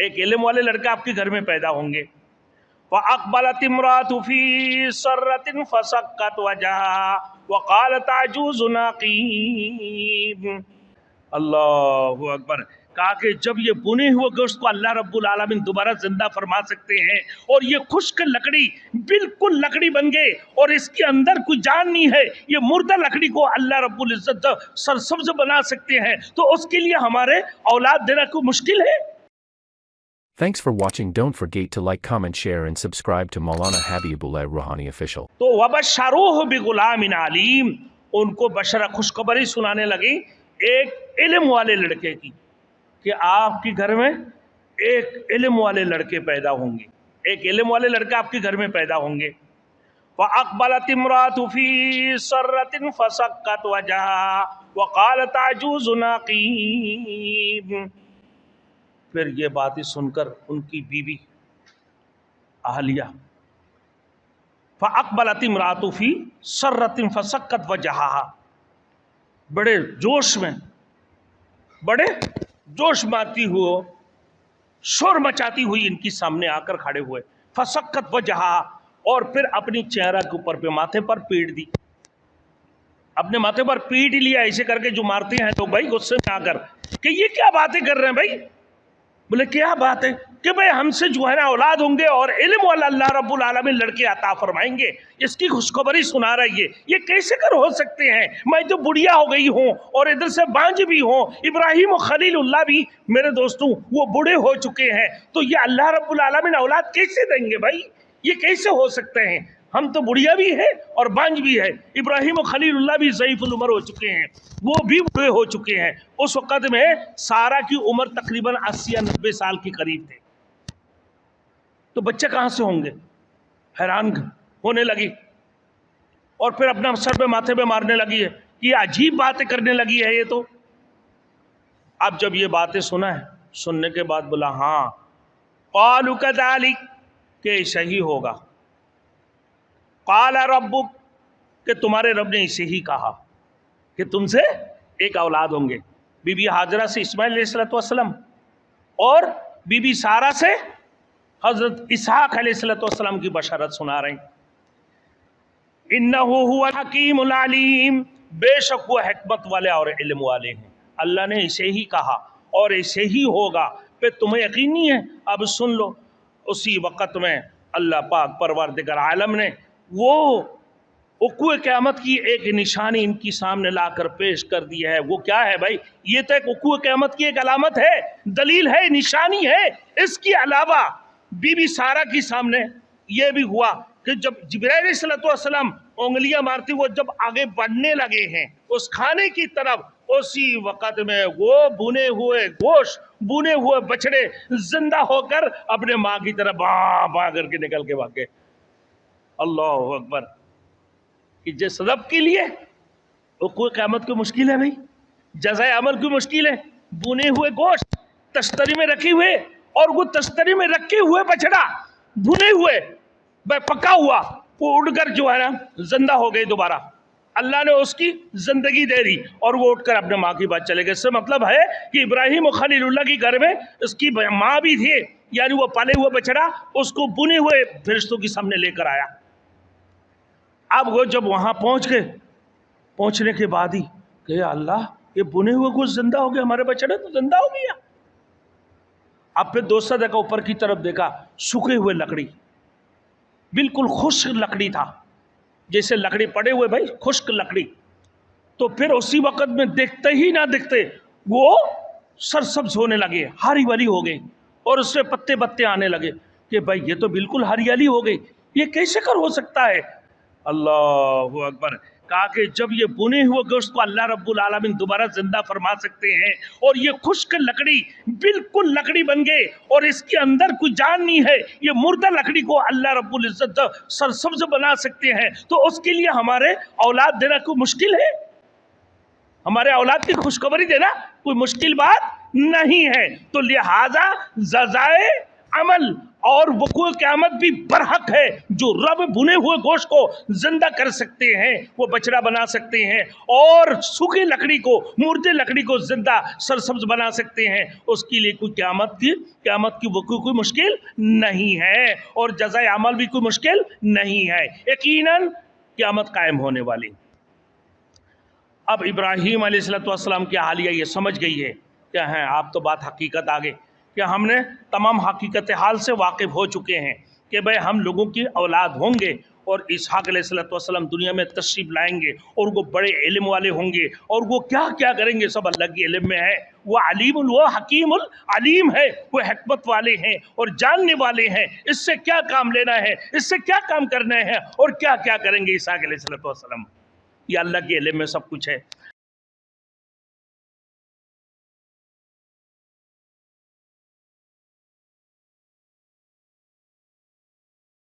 ایک علم والے لڑکے آپ کے گھر میں پیدا ہوں گے. فَأَقْبَلَتِ امْرَأَتُ فِي سَرَّةٍ فَسَكَّتْ وَجْهَهَا وَقَالَتْ عَجُوزٌ عَقِيمٌ. اللہ اکبر. کہا کہ جب یہ بنے ہوئے گوشت کو اللہ رب العالمین دوبارہ زندہ فرما سکتے ہیں اور یہ خشک لکڑی بالکل لکڑی بن گئے اور اس کے اندر کوئی جان نہیں ہے، یہ مردہ لکڑی کو اللہ رب العزت سرسبز بنا سکتے ہیں، تو اس کے لیے ہمارے اولاد دینا کوئی مشکل ہے؟ Thanks for watching. Don't forget to like, comment, share and subscribe to Maulana Habibullah Rouhani Official. تو وَبَشَّرُوهُ بِغُلَامٍ عَلِيمٍ، ان کو بشرا خوشخبری سنانے لگی ایک علم والے لڑکے کی کہ آپ کے گھر میں ایک علم والے لڑکے پیدا ہوں گے، ایک علم والے لڑکے آپ کے گھر میں پیدا ہوں گے. فَأَقْبَلَتِ امْرَأَتُ فِي سَرَّةٍ فَسَكَّتْ وَجْهَهَا وَقَالَتْ عَجُوزٌ عَقِيمٌ. پھر یہ باتیں سن کر ان کی بیوی اہلیہ فَأَقْبَلَتِ امْرَأَتُ فِي سَرَّةٍ فَسَكَّتْ وَجْهَهَا، بڑے جوش میں، بڑے جوش ماتی ہوئے، شور مچاتی ہوئی ان کی سامنے آ کر کھڑے ہوئے. فَسَكَّتْ وَجْهَهَا، اور پھر اپنی چہرہ کے اوپر پہ ماتھے پر پیٹ دی، اپنے ماتھے پر پیٹ لیا ایسے کر کے جو مارتے ہیں تو بھائی غصے میں آ کر کہ یہ کیا باتیں کر رہے ہیں بھائی. بولے کیا بات ہے کہ بھائی ہم سے جو ہے نا اولاد ہوں گے اور علم والا اللہ رب العالمین لڑکے عطا فرمائیں گے، اس کی خوشخبری سنا رہی ہے، یہ کیسے کر ہو سکتے ہیں؟ میں تو بڑھیا ہو گئی ہوں اور ادھر سے بانج بھی ہوں، ابراہیم و خلیل اللہ بھی میرے دوستوں وہ بوڑھے ہو چکے ہیں، تو یہ اللہ رب العالمین اولاد کیسے دیں گے بھائی؟ یہ کیسے ہو سکتے ہیں؟ ہم تو بڑھیا بھی ہے اور بانج بھی ہے، ابراہیم و خلیل اللہ بھی ضعیف العمر ہو چکے ہیں، وہ بھی بوڑھے ہو چکے ہیں. اس وقت میں سارا کی عمر تقریباً 80 یا 90 سال کے قریب تھے، تو بچے کہاں سے ہوں گے؟ حیران ہونے لگی اور پھر اپنا سر پہ ماتھے پہ مارنے لگی ہے، یہ عجیب باتیں کرنے لگی ہے یہ تو. اب جب یہ باتیں سنا ہے، سننے کے بعد بولا ہاں قالوا كذلك، کہ صحیح ہوگا. قال ربک، کہ تمہارے رب نے اسے ہی کہا کہ تم سے ایک اولاد ہوں گے. بی بی ہاجرہ سے اسماعیل علیہ السلام اور بی بی سارہ سے حضرت اسحاق علیہ السلام کی بشارت سنا رہے ہیں. انہ هو الحکیم العلیم، بے شک وہ حکمت والے اور علم والے ہیں. اللہ نے اسے ہی کہا اور اسے ہی ہوگا، پہ تمہیں یقین نہیں ہے؟ اب سن لو. اسی وقت میں اللہ پاک پروردگار عالم نے وہ وقوع قیامت کی ایک نشانی ان کی سامنے لا کر پیش کر دی ہے. وہ کیا ہے بھائی؟ یہ تو ایک وقوع قیامت کی ایک علامت ہے، دلیل ہے، نشانی ہے. اس کے علاوہ بی بی سارہ کی سامنے یہ بھی ہوا کہ جب جبرائیل علیہ السلام انگلیاں مارتے ہوئے جب آگے بڑھنے لگے ہیں اس کھانے کی طرف، اسی وقت میں وہ بنے ہوئے گوشت، بنے ہوئے بچڑے زندہ ہو کر اپنے ماں کی طرف باں کر کے نکل کے بھاگے. اللہ اکبر. کہ جس رب کے لیے وقوع قیامت کی مشکل ہے بھائی، جزائے عمل کی مشکل ہے. بنے ہوئے گوشت تشتری میں رکھے ہوئے، اور وہ تشتری میں رکھے ہوئے بچڑا بھنے ہوئے پکا ہوا وہ اڑ کر جو ہے نا زندہ ہو گئی دوبارہ. اللہ نے اس کی زندگی دے دی اور وہ اٹھ کر اپنے ماں کی بات چلے گئے. اس سے مطلب ہے کہ ابراہیم و خلیل اللہ کی گھر میں اس کی ماں بھی تھی، یعنی وہ پالے ہوئے بچڑا اس کو بنے ہوئے فرشتوں کے سامنے لے کر آیا. اب وہ جب وہاں پہنچ گئے، پہنچنے کے بعد ہی کہ اللہ یہ بنے ہوئے کچھ زندہ ہو گیا، ہمارے بچڑے تو زندہ ہو گیا. اب پھر دوسرا دیکھا اوپر کی طرف، دیکھا سوکھے ہوئے لکڑی، بالکل خشک لکڑی تھا، جیسے لکڑی پڑے ہوئے بھائی خشک لکڑی. تو پھر اسی وقت میں دیکھتے ہی نہ دیکھتے وہ سرسبز ہونے لگے، ہری بھری ہو گئی اور اس سے پتے پتے آنے لگے کہ بھائی یہ تو بالکل ہریالی ہو گئی، یہ کیسے کر ہو سکتا ہے؟ اللہ اکبر. کہا کہ جب یہ بنے ہوئے گوشت کو اللہ رب العالمین دوبارہ زندہ فرما سکتے ہیں اور یہ خشک لکڑی بالکل لکڑی بن گئے اور اس کے اندر کوئی جان نہیں ہے، یہ مردہ لکڑی کو اللہ رب العزت سرسبز بنا سکتے ہیں، تو اس کے لیے ہمارے اولاد دینا کوئی مشکل ہے؟ ہمارے اولاد کی خوشخبری دینا کوئی مشکل بات نہیں ہے. تو لہذا جزائے عمل اور وقوع قیامت بھی برحق ہے. جو رب بھنے ہوئے گوشت کو زندہ کر سکتے ہیں وہ بچڑا بنا سکتے ہیں، اور سوکھی لکڑی کو، مردے لکڑی کو زندہ سرسبز بنا سکتے ہیں. اس کے لیے کوئی قیامت کی وقوع کوئی مشکل نہیں ہے، اور جزائے عمل بھی کوئی مشکل نہیں ہے. یقیناً قیامت قائم ہونے والی. اب ابراہیم علیہ السلام کی حالیہ یہ سمجھ گئی ہے کہ ہیں آپ تو بات حقیقت آگے کہ ہم نے تمام حقیقت حال سے واقف ہو چکے ہیں کہ بھئی ہم لوگوں کی اولاد ہوں گے، اور اسحاق علیہ السلام دنیا میں تشریف لائیں گے، اور وہ بڑے علم والے ہوں گے، اور وہ کیا کیا کریں گے سب اللہ کے علم میں ہے. وہ علیم، وہ حکیم العلیم ہے، وہ حکمت والے ہیں اور جاننے والے ہیں. اس سے کیا کام لینا ہے، اس سے کیا کام کرنا ہے، اور کیا کیا کریں گے اسحاق علیہ السلام. یہ اللہ کے علم میں سب کچھ ہے.